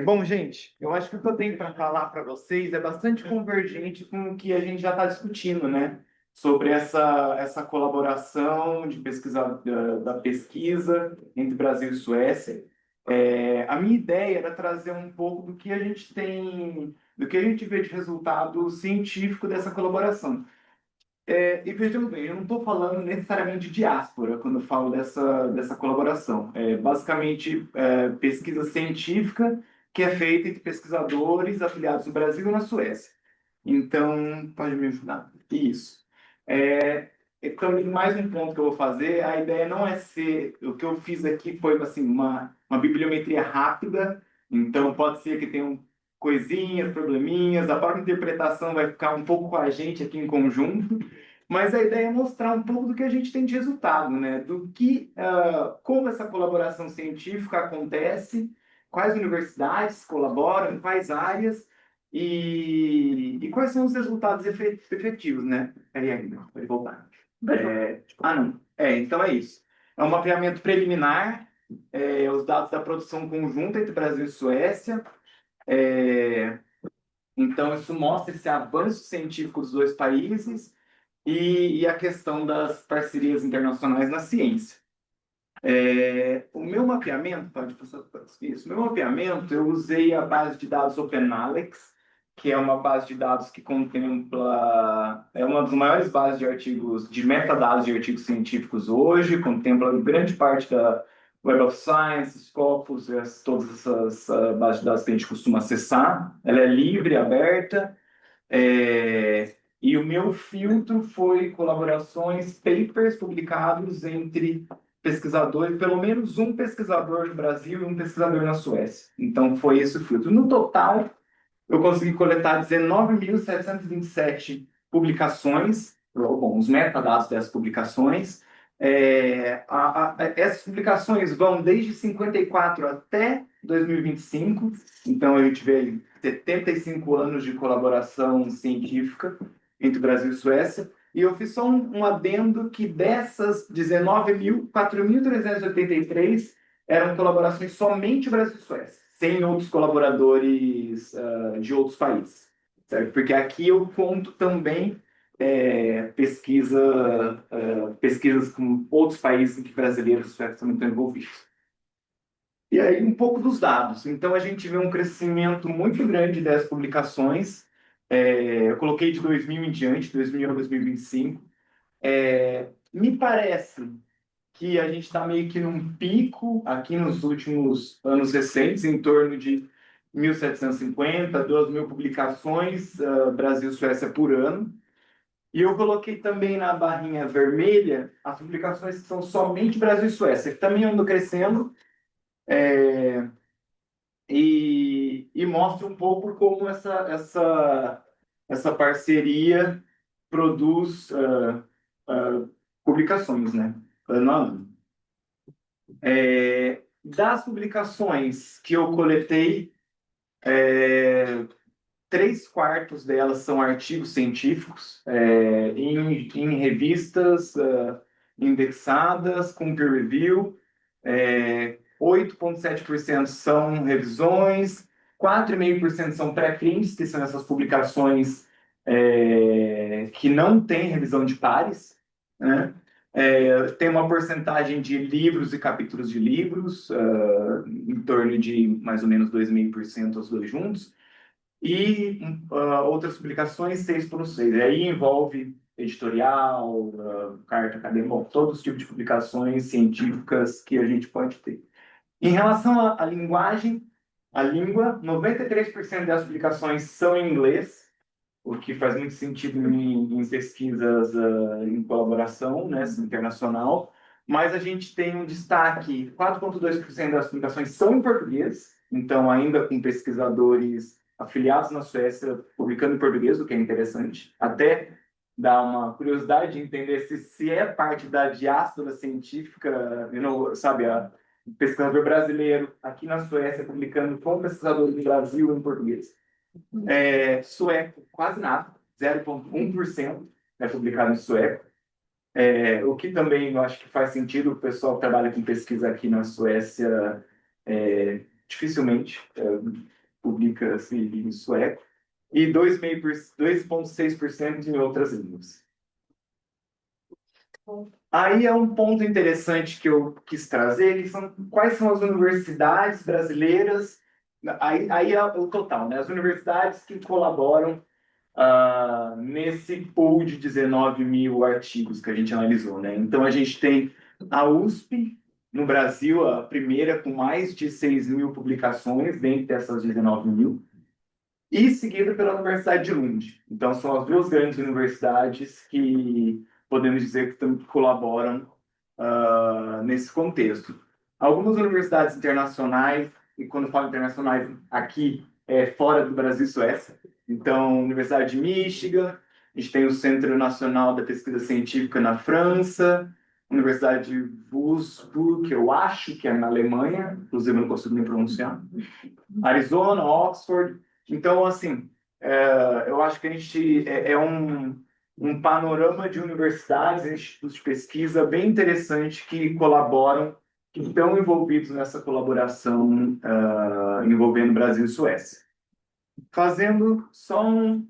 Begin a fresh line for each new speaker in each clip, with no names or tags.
Bom, gente, eu acho que o que eu tenho para falar para vocês é bastante convergente com o que a gente já está discutindo, né? Sobre essa colaboração de pesquisa, da pesquisa entre Brasil e Suécia. A minha ideia era trazer um pouco do que a gente tem, do que a gente vê de resultado científico dessa colaboração. E vejam bem, eu não estou falando necessariamente de diáspora quando eu falo dessa colaboração. É basicamente pesquisa científica que é feita entre pesquisadores afiliados no Brasil e na Suécia. Então, pode me ajudar? Isso. E também mais um ponto que eu vou fazer, a ideia não é ser, o que eu fiz aqui foi assim, uma bibliometria rápida, então pode ser que tenham coisinhas, probleminhas, a própria interpretação vai ficar um pouco com a gente aqui em conjunto, mas a ideia é mostrar um pouco do que a gente tem de resultado, né? Do que, como essa colaboração científica acontece, quais universidades colaboram, em quais áreas e quais são os resultados efetivos, né? Peraí, ainda, pode voltar. Não. Então é isso. É um mapeamento preliminar, os dados da produção conjunta entre Brasil e Suécia. É, então, isso mostra esse avanço científico dos dois países e a questão das parcerias internacionais na ciência. O meu mapeamento, pode passar isso, meu mapeamento, eu usei a base de dados OpenAlex, que é uma base de dados que contempla, é uma das maiores bases de artigos, de metadados de artigos científicos hoje, contempla grande parte da Web of Science, Scopus, todas essas bases de dados que a gente costuma acessar. Ela é livre, aberta, e o meu filtro foi colaborações, papers publicados entre pesquisadores, pelo menos um pesquisador no Brasil e um pesquisador na Suécia. Então, foi esse o filtro. No total, eu consegui coletar 19.727 publicações, bom, os metadados dessas publicações. Essas publicações vão desde 54 até 2025, então a gente vê aí 75 anos de colaboração científica entre Brasil e Suécia. E eu fiz só um adendo que dessas 19.000, 4.383 eram colaborações somente Brasil e Suécia, sem outros colaboradores de outros países, certo? Porque aqui eu conto também pesquisas com outros países em que brasileiros e suecos também estão envolvidos. E aí, um pouco dos dados. Então, a gente vê um crescimento muito grande das publicações. Eu coloquei de 2000 em diante, 2000 a 2025. Me parece que a gente está meio que num pico aqui nos últimos anos recentes, em torno de 1.750, 2.000 publicações, Brasil e Suécia por ano. E eu coloquei também na barrinha vermelha as publicações que são somente Brasil e Suécia, que também andam crescendo, e mostra um pouco como essa parceria produz publicações, né? Ano a ano. Das publicações que eu coletei, 3/4 delas são artigos científicos, em revistas indexadas, com peer review, 8,7% são revisões, 4,5% são pré-prints, que são essas publicações que não têm revisão de pares, né? Tem uma porcentagem de livros e capítulos de livros, em torno de mais ou menos 2,5% os dois juntos, e outras publicações 6/6. Aí envolve editorial, carta acadêmica, bom, todos os tipos de publicações científicas que a gente pode ter. Em relação à linguagem, a língua, 93% das publicações são em inglês, o que faz muito sentido em pesquisas em colaboração, né, internacional, mas a gente tem um destaque, 4,2% das publicações são em português, então ainda com pesquisadores afiliados na Suécia publicando em português, o que é interessante, até dá uma curiosidade de entender se é parte da diáspora científica, sabe, o pesquisador brasileiro aqui na Suécia publicando com pesquisadores do Brasil em português. Sueco, quase nada, 0,1% é publicado em sueco. O que também eu acho que faz sentido, o pessoal que trabalha com pesquisa aqui na Suécia dificilmente publica-se em sueco, e 2,6% em outras línguas. Aí é um ponto interessante que eu quis trazer, que são quais são as universidades brasileiras, aí é o total, né? As universidades que colaboram nesse pool de 19 mil artigos que a gente analisou, né? Então, a gente tem a USP, no Brasil, a primeira com mais de 6 mil publicações, dentre dessas 19 mil, e seguida pela Universidade de Lund. Então, são as duas grandes universidades que podemos dizer que colaboram nesse contexto. Algumas universidades internacionais, e quando falo internacionais, aqui é fora do Brasil e Suécia, então, Universidade de Michigan, a gente tem o Centro Nacional da Pesquisa Científica na França, Universidade de Würzburg, que eu acho que é na Alemanha, inclusive eu não consigo nem pronunciar, Arizona, Oxford. Então, assim, eu acho que a gente é um panorama de universidades e institutos de pesquisa bem interessante que colaboram, que estão envolvidos nessa colaboração envolvendo Brasil e Suécia. Fazendo só um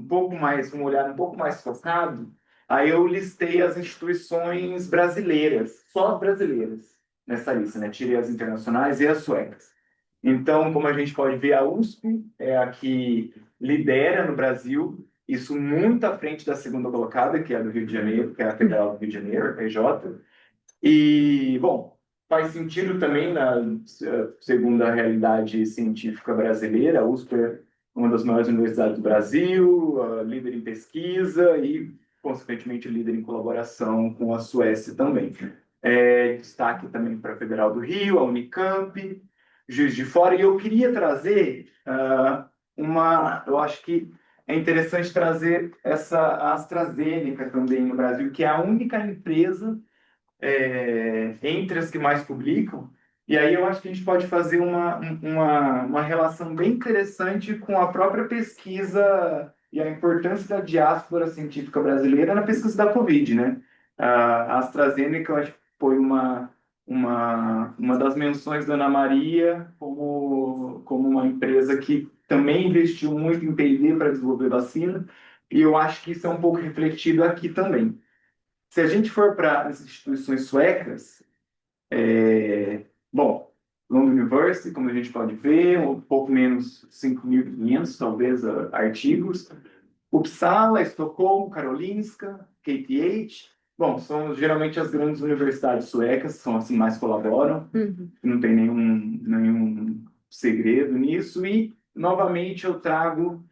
pouco mais, um olhar um pouco mais focado, aí eu listei as instituições brasileiras, só as brasileiras nessa lista, né? Tirei as internacionais e as suecas. Então, como a gente pode ver, a USP é a que lidera no Brasil, isso muito à frente da segunda colocada, que é a do Rio de Janeiro, que é a Federal do Rio de Janeiro, a PJ. E, bom, faz sentido também na segundo a realidade científica brasileira, a USP é uma das maiores universidades do Brasil, líder em pesquisa e, consequentemente, líder em colaboração com a Suécia também. Destaque também para a Federal do Rio, a Unicamp, Juiz de Fora, e eu queria trazer eu acho que é interessante trazer essa AstraZeneca também no Brasil, que é a única empresa entre as que mais publicam, e aí eu acho que a gente pode fazer uma relação bem interessante com a própria pesquisa e a importância da diáspora científica brasileira na pesquisa da Covid, né? A AstraZeneca, eu acho que foi uma das menções da Ana Maria como uma empresa que também investiu muito em P&D para desenvolver vacina, e eu acho que isso é um pouco refletido aqui também. Se a gente for para as instituições suecas, bom, Lund University, como a gente pode ver, um pouco menos 5.500, talvez, artigos. Uppsala, Estocolmo, Karolinska, KTH. Bom, são geralmente as grandes universidades suecas, são assim mais colaboram. Não tem nenhum segredo nisso. E, novamente, eu trago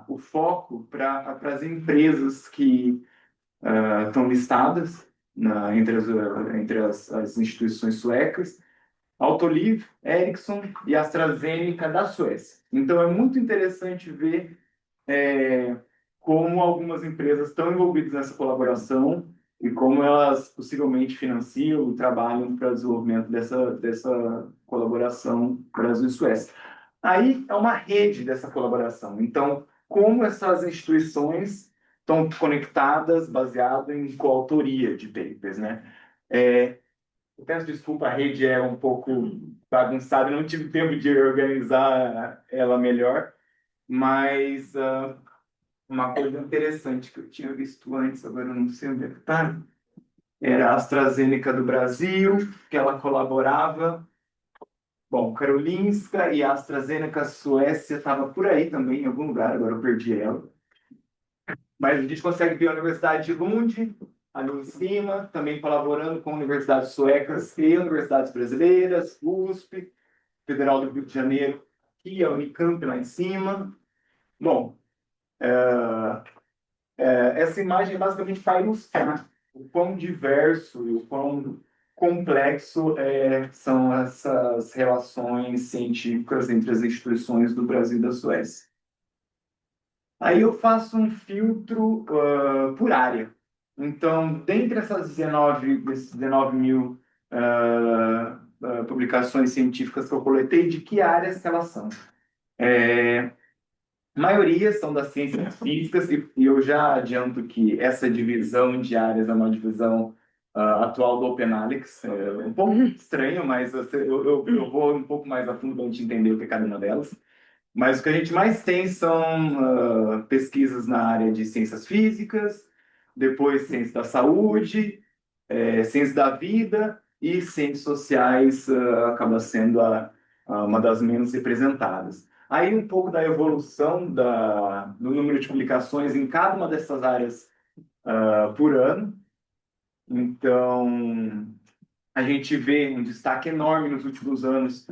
o foco para as empresas que estão listadas entre as instituições suecas, Autoliv, Ericsson e AstraZeneca da Suécia. Então, é muito interessante ver como algumas empresas estão envolvidas nessa colaboração e como elas possivelmente financiam e trabalham para o desenvolvimento dessa colaboração Brasil e Suécia. Aí é uma rede dessa colaboração. Então, como essas instituições estão conectadas baseado em coautoria de papers, né? Eu peço desculpa, a rede é um pouco bagunçada, não tive tempo de organizar ela melhor, mas uma coisa interessante que eu tinha visto antes, agora eu não sei onde é que está, era a AstraZeneca do Brasil, que ela colaborava. Bom, Karolinska e a AstraZeneca Suécia estava por aí também, em algum lugar, agora eu perdi ela. Mas a gente consegue ver a Universidade de Lund, ali em cima, também colaborando com universidades suecas e universidades brasileiras, USP, Federal do Rio de Janeiro e a Unicamp lá em cima. Bom, essa imagem basicamente vai ilustrar o quão diverso e o quão complexo são essas relações científicas entre as instituições do Brasil e da Suécia. Aí eu faço um filtro por área. Então, dentre esses 19 mil publicações científicas que eu coletei, de que áreas que elas são? A maioria são das ciências físicas, e eu já adianto que essa divisão de áreas é uma divisão atual do OpenAlex. É um pouco estranho, mas eu vou um pouco mais a fundo para a gente entender o que é cada uma delas. Mas o que a gente mais tem são pesquisas na área de ciências físicas, depois ciências da saúde, ciências da vida e ciências sociais acaba sendo uma das menos representadas. Aí um pouco da evolução do número de publicações em cada uma dessas áreas por ano. Então, a gente vê um destaque enorme nos últimos anos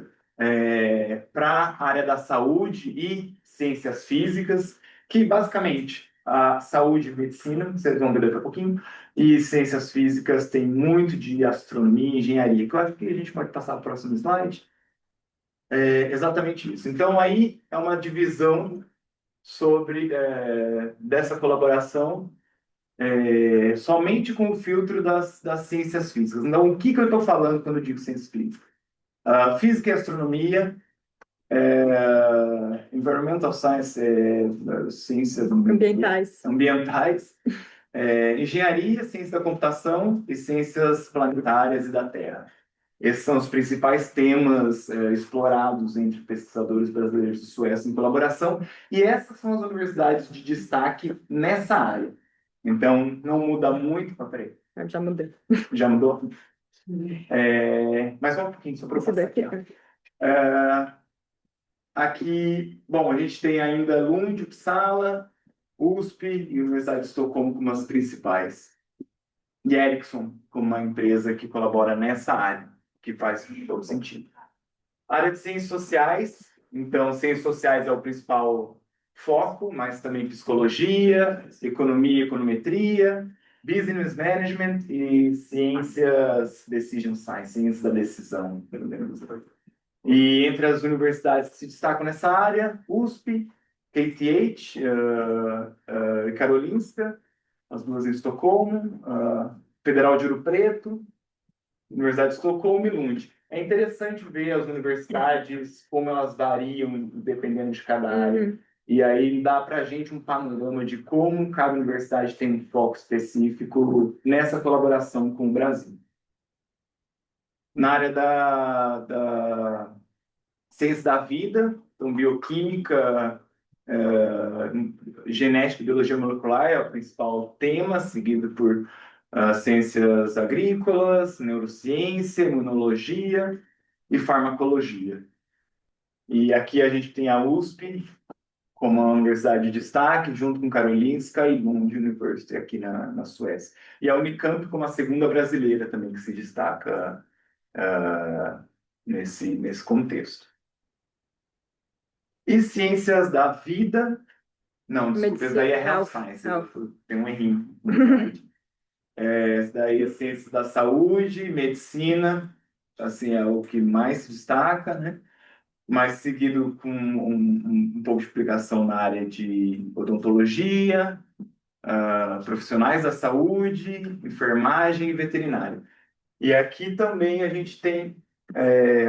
para a área da saúde e ciências físicas, que basicamente a saúde e medicina, vocês vão ver daqui a pouquinho, e ciências físicas tem muito de astronomia e engenharia, que eu acho que a gente pode passar para o próximo slide. É exatamente isso. Então, aí é uma divisão sobre dessa colaboração somente com o filtro das ciências físicas. Então, o que eu estou falando quando eu digo ciências físicas? Física e astronomia, environmental science, ciências ambientais, engenharia, ciência da computação e ciências planetárias e da Terra. Esses são os principais temas explorados entre pesquisadores brasileiros e suecos em colaboração, e essas são as universidades de destaque nessa área. Então, não muda muito. Peraí.
Já mudei.
Já mudou? Mais um pouquinho, só para eu passar aqui. Aqui, bom, a gente tem ainda Lund, Uppsala, USP e Universidade de Estocolmo como as principais. E Ericsson como uma empresa que colabora nessa área, que faz todo sentido. Área de ciências sociais, então, ciências sociais é o principal foco, mas também psicologia, economia e econometria, business management e ciências decision science, ciências da decisão, pelo menos. E entre as universidades que se destacam nessa área, USP, KTH, Karolinska, as duas em Estocolmo, Federal de Ouro Preto, Universidade de Estocolmo e Lund. É interessante ver as universidades, como elas variam dependendo de cada área. E aí dá para a gente um panorama de como cada universidade tem um foco específico nessa colaboração com o Brasil. Na área da ciência da vida, então bioquímica, genética e biologia molecular é o principal tema, seguido por ciências agrícolas, neurociência, imunologia e farmacologia. E aqui a gente tem a USP como uma universidade de destaque, junto com Karolinska e Lund University aqui na Suécia. E a Unicamp como a segunda brasileira também que se destaca nesse contexto. E ciências da vida... Não, desculpa, esse daí é Health Science. Tem um errinho. Esse daí é ciências da saúde, medicina, assim, é o que mais se destaca, né? Mas seguido com um pouco de explicação na área de odontologia, profissionais da saúde, enfermagem e veterinário. E aqui também a gente tem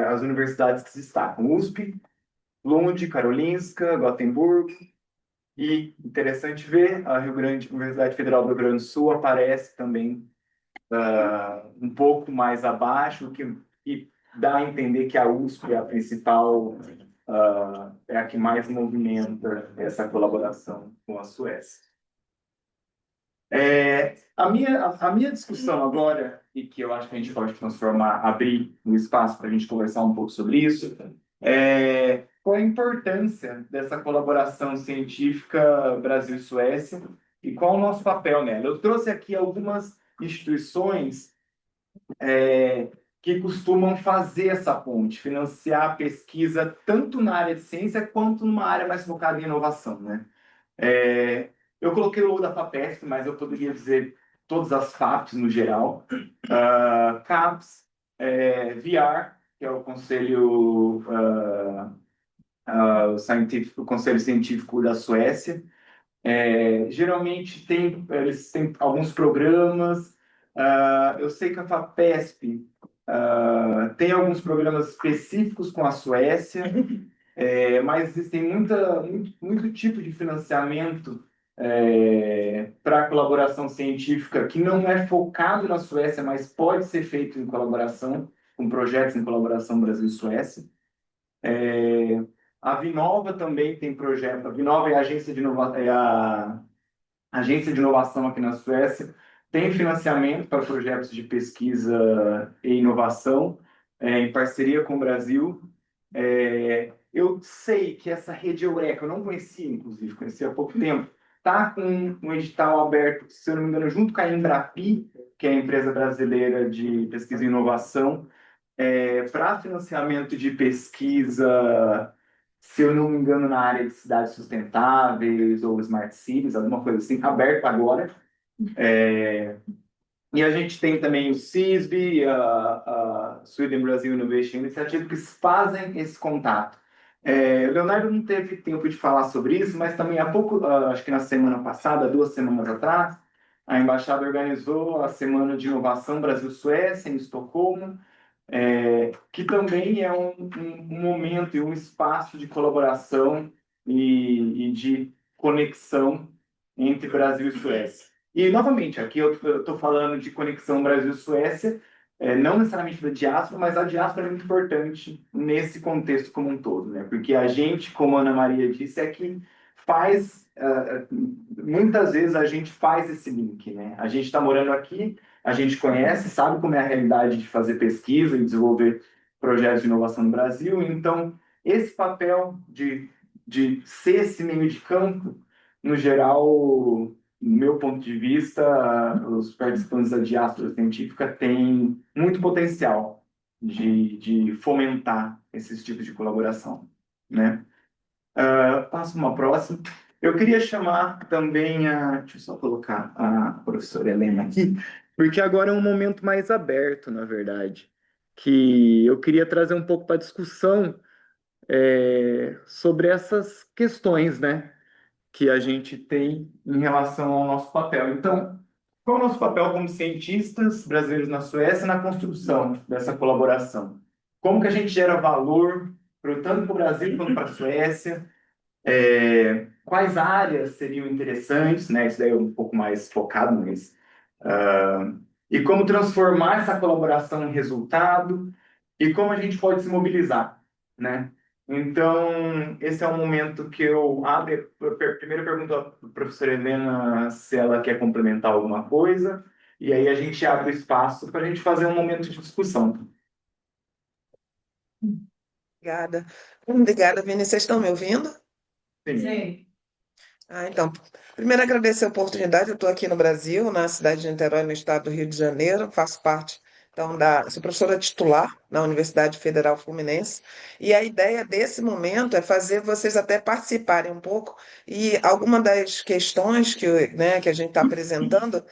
as universidades que se destacam: USP, Lund, Karolinska, Gotemburgo. E interessante ver, a Universidade Federal do Rio Grande do Sul aparece também um pouco mais abaixo, que dá a entender que a USP é a principal, é a que mais movimenta essa colaboração com a Suécia. A minha discussão agora, e que eu acho que a gente pode transformar, abrir um espaço para a gente conversar um pouco sobre isso, qual a importância dessa colaboração científica Brasil-Suécia e qual o nosso papel nela. Eu trouxe aqui algumas instituições que costumam fazer essa ponte, financiar a pesquisa tanto na área de ciência quanto numa área mais focada em inovação, né? Eu coloquei o logo da FAPESP, mas eu poderia dizer todas as FAPs no geral. CAPES, VR, que é o Conselho o Conselho Científico da Suécia. Geralmente eles têm alguns programas. Eu sei que a FAPESP tem alguns programas específicos com a Suécia, mas existem muito tipo de financiamento para colaboração científica que não é focado na Suécia, mas pode ser feito em colaboração, com projetos em colaboração Brasil e Suécia. A Vinova também tem projeto. A Vinova é a agência de inovação aqui na Suécia, tem financiamento para projetos de pesquisa e inovação, em parceria com o Brasil. Eu sei que essa rede Eureka, eu não conhecia, inclusive, conheci há pouco tempo, está com um edital aberto, se eu não me engano, junto com a Embrapi, que é a empresa brasileira de pesquisa e inovação, para financiamento de pesquisa, se eu não me engano, na área de cidades sustentáveis ou smart cities, alguma coisa assim, aberto agora. E a gente tem também o CISB, a Sweden Brazil Innovation Initiative, que fazem esse contato. O Leonardo não teve tempo de falar sobre isso, mas também há pouco, acho que na semana passada, 2 semanas atrás, a embaixada organizou a Semana de Inovação Brasil-Suécia, em Estocolmo, que também é um momento e um espaço de colaboração e de conexão entre Brasil e Suécia. E, novamente, aqui eu estou falando de conexão Brasil-Suécia, não necessariamente da diáspora, mas a diáspora é muito importante nesse contexto como um todo, né? Porque a gente, como a Ana Maria disse, é que faz, muitas vezes a gente faz esse link, né? A gente está morando aqui, a gente conhece, sabe como é a realidade de fazer pesquisa e desenvolver projetos de inovação no Brasil, então esse papel de ser esse meio de campo, no geral, no meu ponto de vista, os participantes da diáspora científica têm muito potencial de fomentar esses tipos de colaboração, né? Passo uma próxima. Eu queria chamar também deixa eu só colocar a professora Helena aqui, porque agora é um momento mais aberto, na verdade, que eu queria trazer um pouco para a discussão sobre essas questões, né, que a gente tem em relação ao nosso papel. Então, qual é o nosso papel como cientistas brasileiros na Suécia na construção dessa colaboração? Como que a gente gera valor tanto para o Brasil quanto para a Suécia? Quais áreas seriam interessantes, né? Isso daí é um pouco mais focado, mas e como transformar essa colaboração em resultado e como a gente pode se mobilizar, né? Então, esse é um momento que eu abro. Primeiro pergunto à professora Helena se ela quer complementar alguma coisa, e aí a gente abre espaço para a gente fazer um momento de discussão.
Obrigada. Obrigada, Vini. Vocês estão me ouvindo?
Sim.
Sim.
Então, primeiro agradecer a oportunidade. Eu estou aqui no Brasil, na cidade de Niterói, no estado do Rio de Janeiro. Faço parte, então, sou professora titular na Universidade Federal Fluminense. E a ideia desse momento é fazer vocês até participarem um pouco. E alguma das questões né, que a gente está apresentando,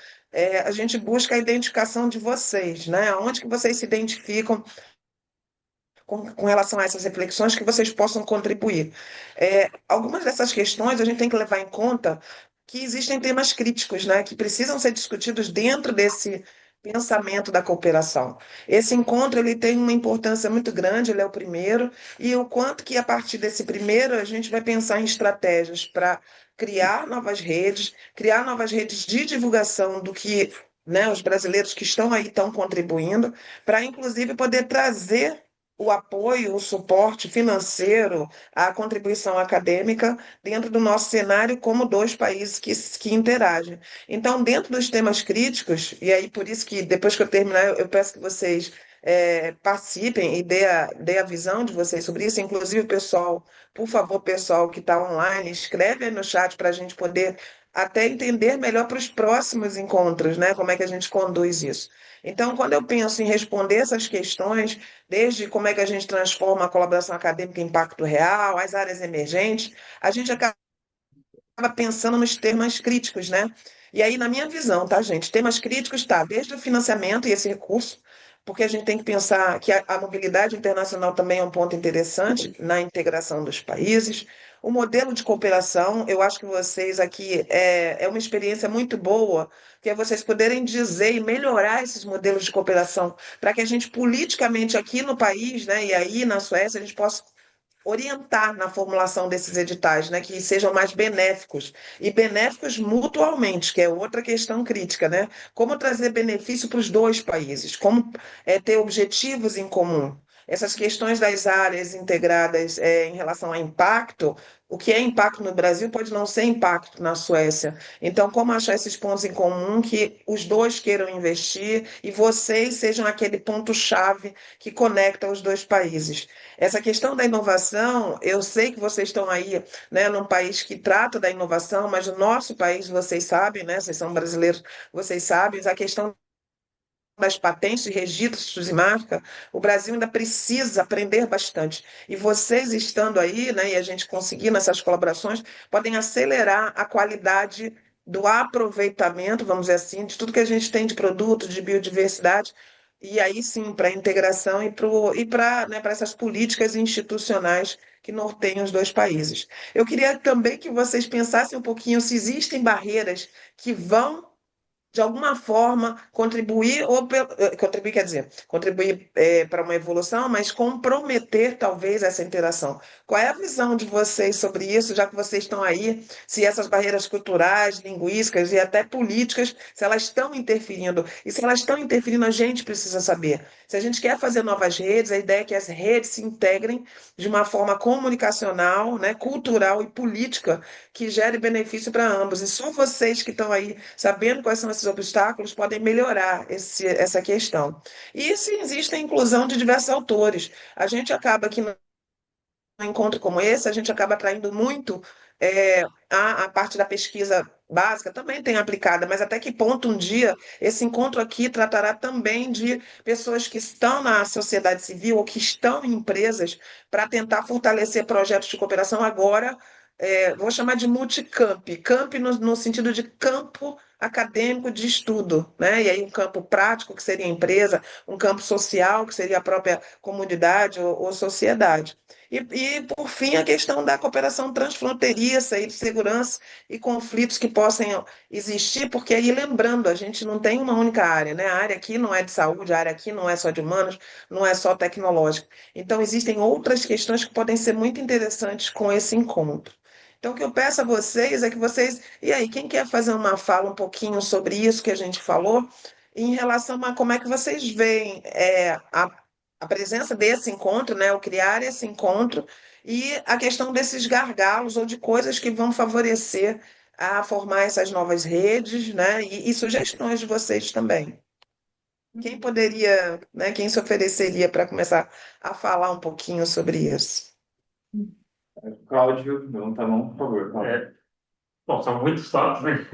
a gente busca a identificação de vocês, né? Onde que vocês se identificam com relação a essas reflexões que vocês possam contribuir. Algumas dessas questões a gente tem que levar em conta que existem temas críticos, né, que precisam ser discutidos dentro desse pensamento da cooperação. Esse encontro ele tem uma importância muito grande, ele é o primeiro, e o quanto que a partir desse primeiro a gente vai pensar em estratégias para criar novas redes de divulgação do que, né, os brasileiros que estão aí estão contribuindo, para inclusive poder trazer o apoio, o suporte financeiro, a contribuição acadêmica dentro do nosso cenário como dois países que interagem. Então, dentro dos temas críticos, e aí por isso que depois que eu terminar, eu peço que vocês participem e dê a visão de vocês sobre isso, inclusive o pessoal, por favor, pessoal que está online, escreve aí no chat para a gente poder até entender melhor para os próximos encontros, né? Como é que a gente conduz isso. Então, quando eu penso em responder essas questões, desde como é que a gente transforma a colaboração acadêmica em impacto real, as áreas emergentes, a gente acaba pensando nos temas críticos, né? E aí, na minha visão, tá, gente? Temas críticos tá desde o financiamento e esse recurso, porque a gente tem que pensar que a mobilidade internacional também é um ponto interessante na integração dos países. O modelo de cooperação, eu acho que vocês aqui é uma experiência muito boa, que é vocês poderem dizer e melhorar esses modelos de cooperação, para que a gente politicamente aqui no país, né, e aí na Suécia, a gente possa orientar na formulação desses editais, né, que sejam mais benéficos e benéficos mutualmente, que é outra questão crítica, né? Como trazer benefício para os dois países, como ter objetivos em comum. Essas questões das áreas integradas em relação a impacto, o que é impacto no Brasil pode não ser impacto na Suécia. Então, como achar esses pontos em comum que os dois queiram investir e vocês sejam aquele ponto-chave que conecta os dois países? Essa questão da inovação, eu sei que vocês estão aí, né, num país que trata da inovação, mas o nosso país, vocês sabem, né, vocês são brasileiros, vocês sabem, a questão das patentes, registros e marca, o Brasil ainda precisa aprender bastante. E vocês estando aí, né, e a gente conseguindo essas colaborações, podem acelerar a qualidade do aproveitamento, vamos dizer assim, de tudo que a gente tem de produto, de biodiversidade, e aí sim, para a integração e para né, para essas políticas institucionais que norteiam os dois países. Eu queria também que vocês pensassem um pouquinho se existem barreiras que vão de alguma forma contribuir contribuir quer dizer contribuir para uma evolução, mas comprometer talvez essa interação. Qual é a visão de vocês sobre isso, já que vocês estão aí? Se essas barreiras culturais, linguísticas e até políticas, se elas estão interferindo e se elas estão interferindo, a gente precisa saber. Se a gente quer fazer novas redes, a ideia é que as redes se integrem de uma forma comunicacional, né, cultural e política que gere benefício para ambos. E só vocês que estão aí sabendo quais são esses obstáculos, podem melhorar essa questão. E se existe a inclusão de diversos autores, a gente acaba que num encontro como esse, a gente acaba atraindo muito a parte da pesquisa básica, também tem aplicada, mas até que ponto um dia esse encontro aqui tratará também de pessoas que estão na sociedade civil ou que estão em empresas para tentar fortalecer projetos de cooperação agora, vou chamar de multicamp, camp no sentido de campo acadêmico de estudo, né? E aí um campo prático, que seria a empresa, um campo social, que seria a própria comunidade ou sociedade. Por fim, a questão da cooperação transfronteiriça e de segurança e conflitos que possam existir, porque aí, lembrando, a gente não tem uma única área, né? A área aqui não é de saúde, a área aqui não é só de humanos, não é só tecnológica. Então, existem outras questões que podem ser muito interessantes com esse encontro. Então, o que eu peço a vocês é que vocês. E aí, quem quer fazer uma fala um pouquinho sobre isso que a gente falou, em relação a como é que vocês veem a presença desse encontro, né, o criar esse encontro e a questão desses gargalos ou de coisas que vão favorecer a formar essas novas redes, né, e sugestões de vocês também. Quem poderia, né, quem se ofereceria para começar a falar um pouquinho sobre isso?
Cláudio, não, tá bom, por favor, Cláudio.
Bom, são muitos toques, né?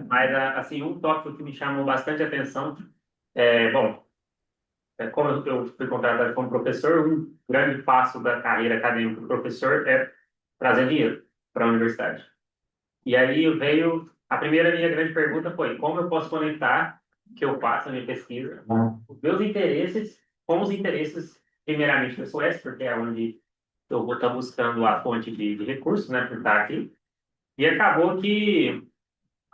Mas, assim, um tópico que me chamou bastante atenção bom, como eu fui contratado como professor, um grande passo da carreira acadêmica do professor é trazer dinheiro para a universidade. E aí veio, a primeira minha grande pergunta foi, como eu posso conectar o que eu faço na minha pesquisa, os meus interesses com os interesses, primeiramente, da Suécia, porque é onde eu vou estar buscando a fonte de recursos, né, por estar aqui. E acabou que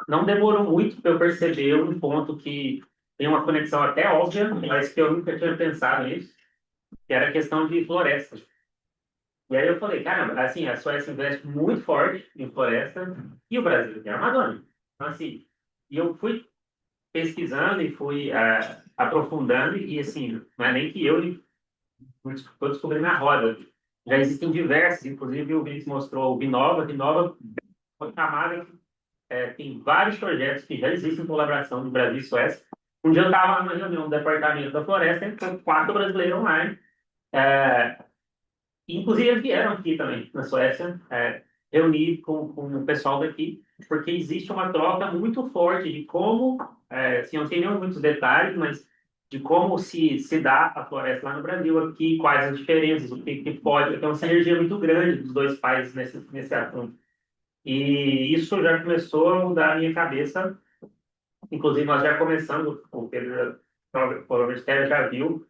não demorou muito para eu perceber um ponto que tem uma conexão até óbvia, mas que eu nunca tinha pensado nisso, que era a questão de florestas. E aí eu falei, caramba, assim, a Suécia investe muito forte em floresta e o Brasil tem a Amazônia. Então, assim, e eu fui pesquisando e fui aprofundando e, assim, não é nem que eu estou descobrindo a roda. Já existem diversos, inclusive o Vinícius mostrou o Binova. Binova é uma camada que tem vários projetos que já existem em colaboração do Brasil e Suécia. Um dia eu estava numa reunião do Departamento da Floresta e com 4 brasileiros online. Inclusive, eles vieram aqui também, na Suécia, reunir com o pessoal daqui, porque existe uma troca muito forte de como, assim, eu não sei nem muitos detalhes, mas de como se dá a floresta lá no Brasil, aqui, quais as diferenças, o que pode, tem uma sinergia muito grande dos dois países nesse assunto. E isso já começou a mudar a minha cabeça. Inclusive, nós já começamos, o Pedro provavelmente já viu,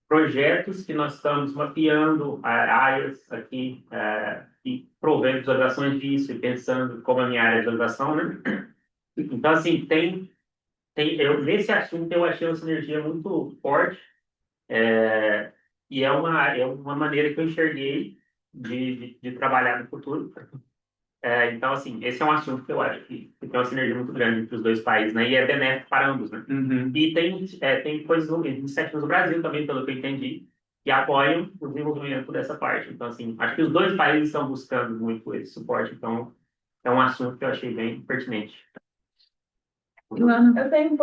projetos que nós estamos mapeando áreas aqui e provendo visualizações disso e pensando como a minha área de visualização, né? Então, assim, nesse assunto eu achei uma sinergia muito forte. E é uma maneira que eu enxerguei de trabalhar no futuro. Então, assim, esse é um assunto que eu acho que tem uma sinergia muito grande entre os dois países, né? E é benéfico para ambos, né?
Uhum.
E tem coisas, iniciativas no Brasil também, pelo que eu entendi, que apoiam o desenvolvimento dessa parte. Então, assim, acho que os dois países estão buscando muito esse suporte. Então, é um assunto que eu achei bem pertinente.
Ilana, eu tenho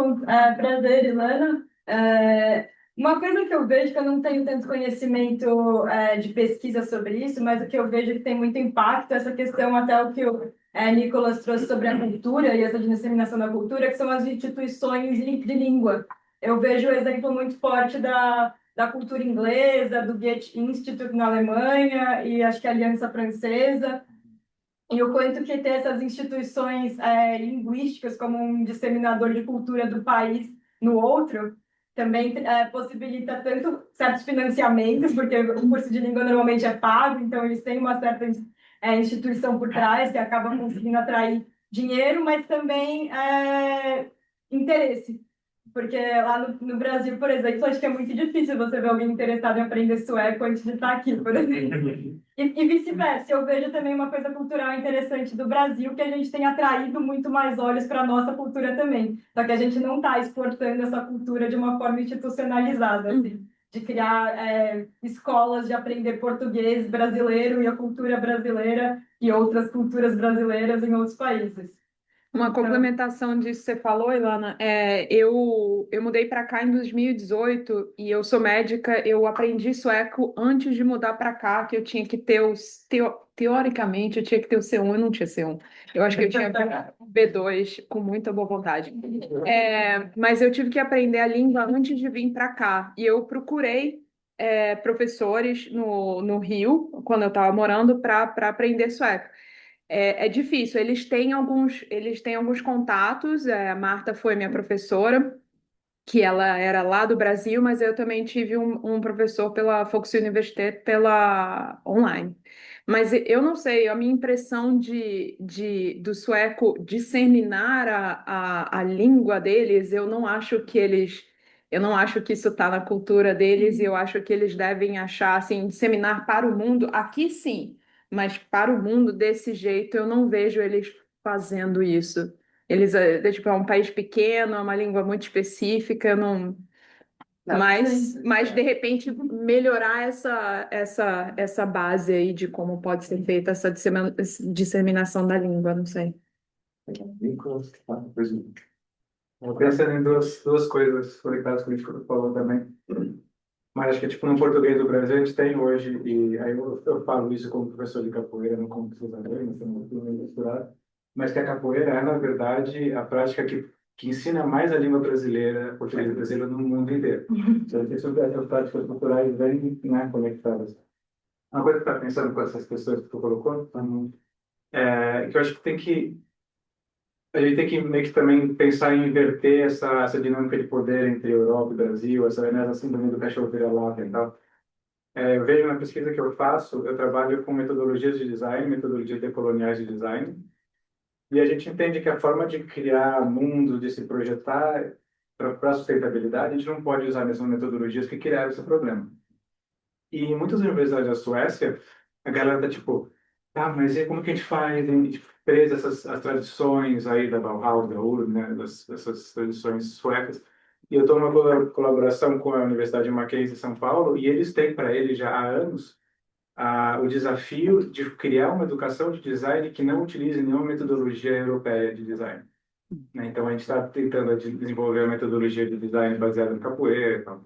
prazer, Ilana. Uma coisa que eu vejo, que eu não tenho tanto conhecimento de pesquisa sobre isso, mas o que eu vejo que tem muito impacto, essa questão até o que o Nicolas trouxe sobre a cultura e essa disseminação da cultura, que são as instituições de língua. Eu vejo o exemplo muito forte da cultura inglesa, do Goethe Institut na Alemanha e acho que a Aliança Francesa, e o quanto que ter essas instituições linguísticas como um disseminador de cultura do país no outro também possibilita tanto certos financiamentos, porque o curso de língua normalmente é pago, então eles têm uma certa instituição por trás que acaba conseguindo atrair dinheiro, mas também interesse. Porque lá no Brasil, por exemplo, acho que é muito difícil você ver alguém interessado em aprender sueco antes de estar aqui, por exemplo. E vice-versa. Eu vejo também uma coisa cultural interessante do Brasil, que a gente tem atraído muito mais olhos para a nossa cultura também. Só que a gente não está exportando essa cultura de uma forma institucionalizada, assim, de criar escolas de aprender português brasileiro e a cultura brasileira e outras culturas brasileiras em outros países.
Uma complementação disso que você falou, Ilana, eu mudei para cá em 2018 e eu sou médica, eu aprendi sueco antes de mudar para cá, que eu tinha que ter teoricamente, eu tinha que ter o C1 e não tinha C1. Eu acho que eu tinha B2 com muita boa vontade. Mas eu tive que aprender a língua antes de vir para cá e eu procurei professores no Rio, quando eu estava morando, para aprender sueco. É difícil, eles têm alguns contatos. A Marta foi minha professora, que ela era lá do Brasil, mas eu também tive um professor pela Volksuniversität pela online. Mas eu não sei, a minha impressão do sueco disseminar a língua deles, eu não acho que isso está na cultura deles, e eu acho que eles devem achar, assim, disseminar para o mundo, aqui sim, mas para o mundo desse jeito eu não vejo eles fazendo isso. Eles, tipo, é um país pequeno, é uma língua muito específica, eu não... Mas de repente melhorar essa base aí de como pode ser feita essa disseminação da língua, não sei.
Eu pensando em duas coisas conectadas com o que você falou também. Mas acho que, tipo, no português do Brasil, a gente tem hoje, e aí eu falo isso como professor de capoeira, não como pesquisador, mas também tudo meio misturado, mas que a capoeira é, na verdade, a prática que ensina mais a língua brasileira, português brasileiro, no mundo inteiro. Então, essas práticas culturais bem, né, conectadas. Uma coisa que eu estava pensando com essas questões que tu colocou, que eu acho que a gente tem que meio que também pensar em inverter essa dinâmica de poder entre Europa e Brasil, essa síndrome do cachorro vira-lata e tal. Eu vejo na pesquisa que eu faço, eu trabalho com metodologias de design, metodologias decoloniais de design, e a gente entende que a forma de criar mundo, de se projetar para a sustentabilidade, a gente não pode usar as mesmas metodologias que criaram esse problema. E em muitas universidades da Suécia, a galera tá tipo, mas e como que a gente faz? A gente presa as tradições aí da Bauhaus, da URB, né, dessas tradições suecas. E eu estou numa colaboração com a Universidade Mackenzie de São Paulo, e eles têm para eles já há anos o desafio de criar uma educação de design que não utilize nenhuma metodologia europeia de design. Né? Então, a gente está tentando desenvolver uma metodologia de design baseada no capoeira e tal.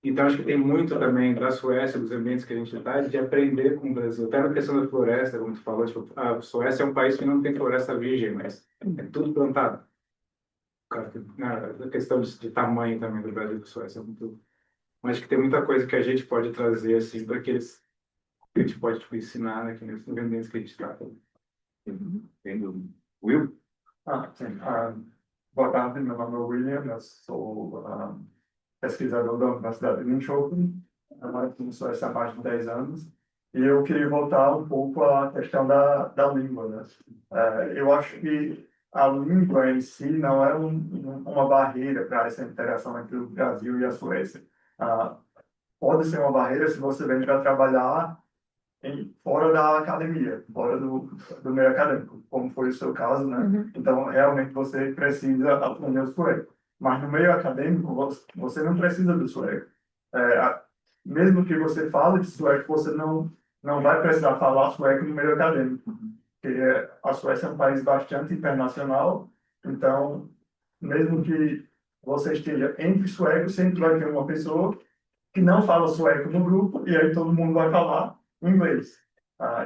Então, acho que tem muito também da Suécia, dos ambientes que a gente está, de aprender com o Brasil. Até na questão da floresta, como tu falou, tipo, a Suécia é um país que não tem floresta virgem, mas é tudo plantado. A questão de tamanho também do Brasil e da Suécia é muito... Mas acho que tem muita coisa que a gente pode trazer, assim, para que a gente pode, tipo, ensinar aqui nesses ambientes que a gente está. Tem dúvida. Will?
Sim. Boa tarde, meu nome é William, eu sou pesquisador da Universidade de Linköping, trabalho aqui no Suécia há mais de 10 anos, e eu queria voltar um pouco à questão da língua, né? Eu acho que a língua em si não é uma barreira para essa interação entre o Brasil e a Suécia. pode ser uma barreira se você vem para trabalhar fora da academia, fora do meio acadêmico, como foi o seu caso, né?
Uhum.
Então, realmente, você precisa aprender o sueco. Mas no meio acadêmico, você não precisa do sueco. Mesmo que você fale de sueco, você não vai precisar falar sueco no meio acadêmico, porque a Suécia é um país bastante internacional, então, mesmo que você esteja entre suecos, sempre vai ter uma pessoa que não fala sueco no grupo, e aí todo mundo vai falar inglês.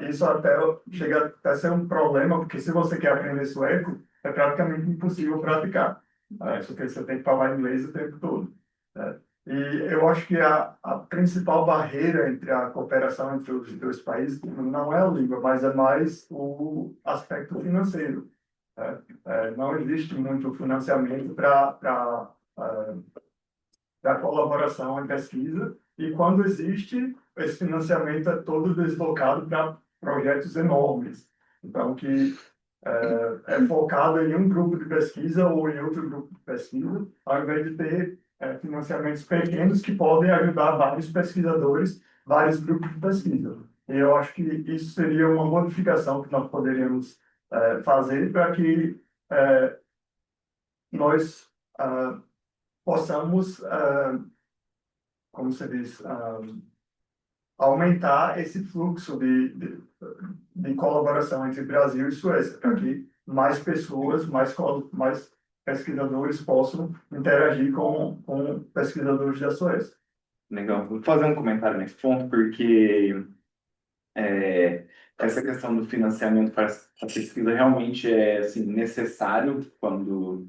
Isso até chega até a ser um problema, porque se você quer aprender sueco, é praticamente impossível praticar, porque você tem que falar inglês o tempo todo, né? E eu acho que a principal barreira entre a cooperação entre os dois países não é a língua, mas é mais o aspecto financeiro, né? Não existe muito financiamento para da colaboração em pesquisa, e quando existe, esse financiamento é todo deslocado para projetos enormes. Então, que é focado em um grupo de pesquisa ou em outro grupo de pesquisa, ao invés de ter financiamentos pequenos que podem ajudar vários pesquisadores, vários grupos de pesquisa. E eu acho que isso seria uma modificação que nós poderíamos fazer para que nós possamos como se diz, aumentar esse fluxo de colaboração entre Brasil e Suécia, para que mais pessoas, mais pesquisadores possam interagir com pesquisadores da Suécia.
Legal. Vou fazer um comentário nesse ponto, porque essa questão do financiamento para a pesquisa realmente é assim, necessário quando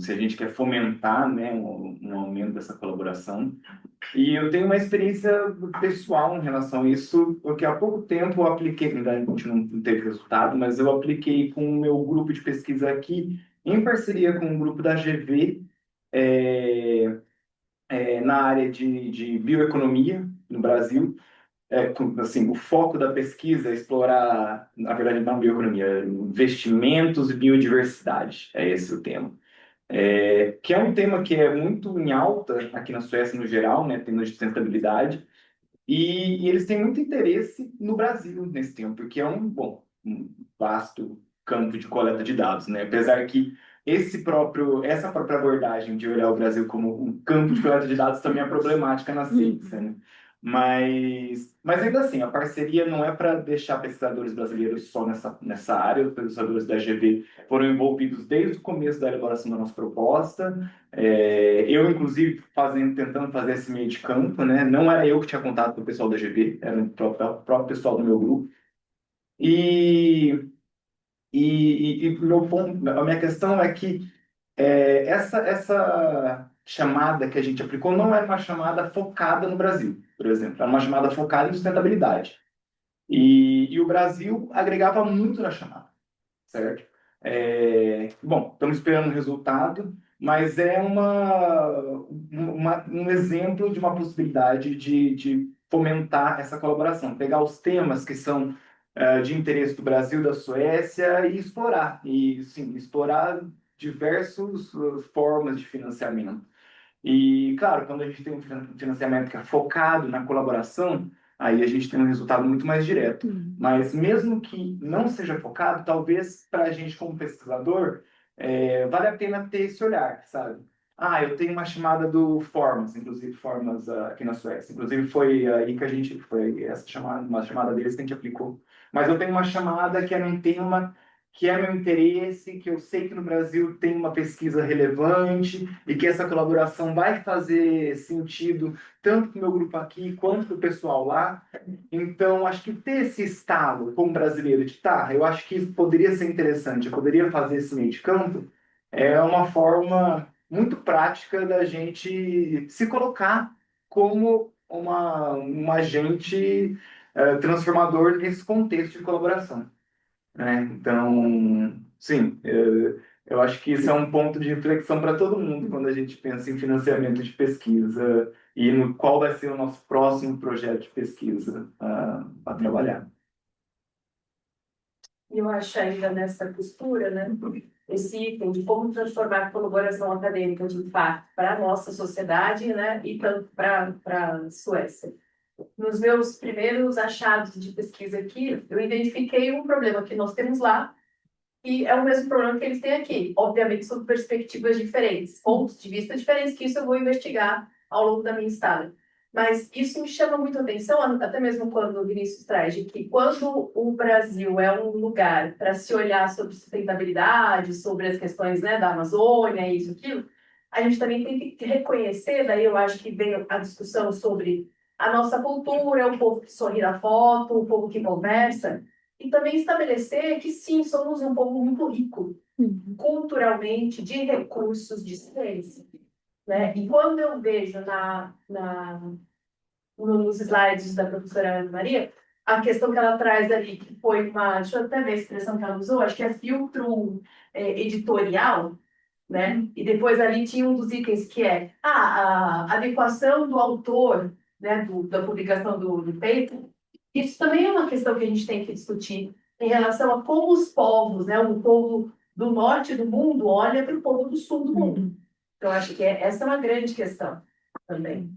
se a gente quer fomentar, né, um aumento dessa colaboração. E eu tenho uma experiência pessoal em relação a isso, porque há pouco tempo eu apliquei, ainda a gente não teve resultado, mas eu apliquei com o meu grupo de pesquisa aqui, em parceria com o grupo da GV, na área de bioeconomia no Brasil. Assim, o foco da pesquisa é explorar, na verdade, não bioeconomia, investimentos e biodiversidade, é esse o tema. Que é um tema que é muito em alta aqui na Suécia no geral, né, temas de sustentabilidade, e eles têm muito interesse no Brasil nesse tema, porque é um vasto campo de coleta de dados, né? Apesar que essa própria abordagem de olhar o Brasil como um campo de coleta de dados também é problemática na ciência, né? Mas ainda assim, a parceria não é para deixar pesquisadores brasileiros só nessa área. Os pesquisadores da GV foram envolvidos desde o começo da elaboração da nossa proposta. Eu, inclusive, tentando fazer esse meio de campo, né? Não era eu que tinha contato com o pessoal da GV, era o próprio pessoal do meu grupo. E meu ponto, a minha questão é que essa chamada que a gente aplicou não era uma chamada focada no Brasil, por exemplo, era uma chamada focada em sustentabilidade. E o Brasil agregava muito na chamada, certo? Bom, estamos esperando o resultado, mas é um exemplo de uma possibilidade de fomentar essa colaboração, pegar os temas que são de interesse do Brasil, da Suécia e sim, explorar diversas formas de financiamento. E, claro, quando a gente tem um financiamento que é focado na colaboração, aí a gente tem um resultado muito mais direto. Mas mesmo que não seja focado, talvez para a gente como pesquisador, vale a pena ter esse olhar, sabe? Eu tenho uma chamada do Formas, inclusive Formas aqui na Suécia. Inclusive foi aí que foi uma chamada deles que a gente aplicou. Mas eu tenho uma chamada que é um tema que é meu interesse, que eu sei que no Brasil tem uma pesquisa relevante e que essa colaboração vai fazer sentido tanto para o meu grupo aqui quanto para o pessoal lá. Então, acho que ter esse estalo como brasileiro de eu acho que poderia ser interessante, eu poderia fazer esse meio de campo, é uma forma muito prática da gente se colocar como um agente transformador nesse contexto de colaboração, né? Então, sim, eu acho que isso é um ponto de reflexão para todo mundo quando a gente pensa em financiamento de pesquisa e no qual vai ser o nosso próximo projeto de pesquisa a trabalhar.
Eu acho ainda nessa postura, né? esse item de como transformar a colaboração acadêmica de impacto para a nossa sociedade, né, e tanto para a Suécia. Nos meus primeiros achados de pesquisa aqui, eu identifiquei um problema que nós temos lá, e é o mesmo problema que eles têm aqui, obviamente sob perspectivas diferentes, pontos de vista diferentes, que isso eu vou investigar ao longo da minha estada. Mas isso me chama muito a atenção, até mesmo quando o Vinícius traz, de que quando o Brasil é um lugar para se olhar sobre sustentabilidade, sobre as questões, né, da Amazônia, isso, aquilo, a gente também tem que reconhecer, daí eu acho que vem a discussão sobre a nossa cultura, o povo que sorri na foto, o povo que conversa, e também estabelecer que sim, somos um povo muito rico, culturalmente, de recursos, de ciência. Né? E quando eu vejo nos slides da professora Ana Maria, a questão que ela traz ali, que foi deixa eu até ver a expressão que ela usou, acho que é filtro editorial, né? E depois ali tinha um dos itens que é a adequação do autor, né, da publicação do paper. Isso também é uma questão que a gente tem que discutir em relação a como os povos, né, o povo do norte do mundo olha para o povo do sul do mundo. Então, acho que essa é uma grande questão também.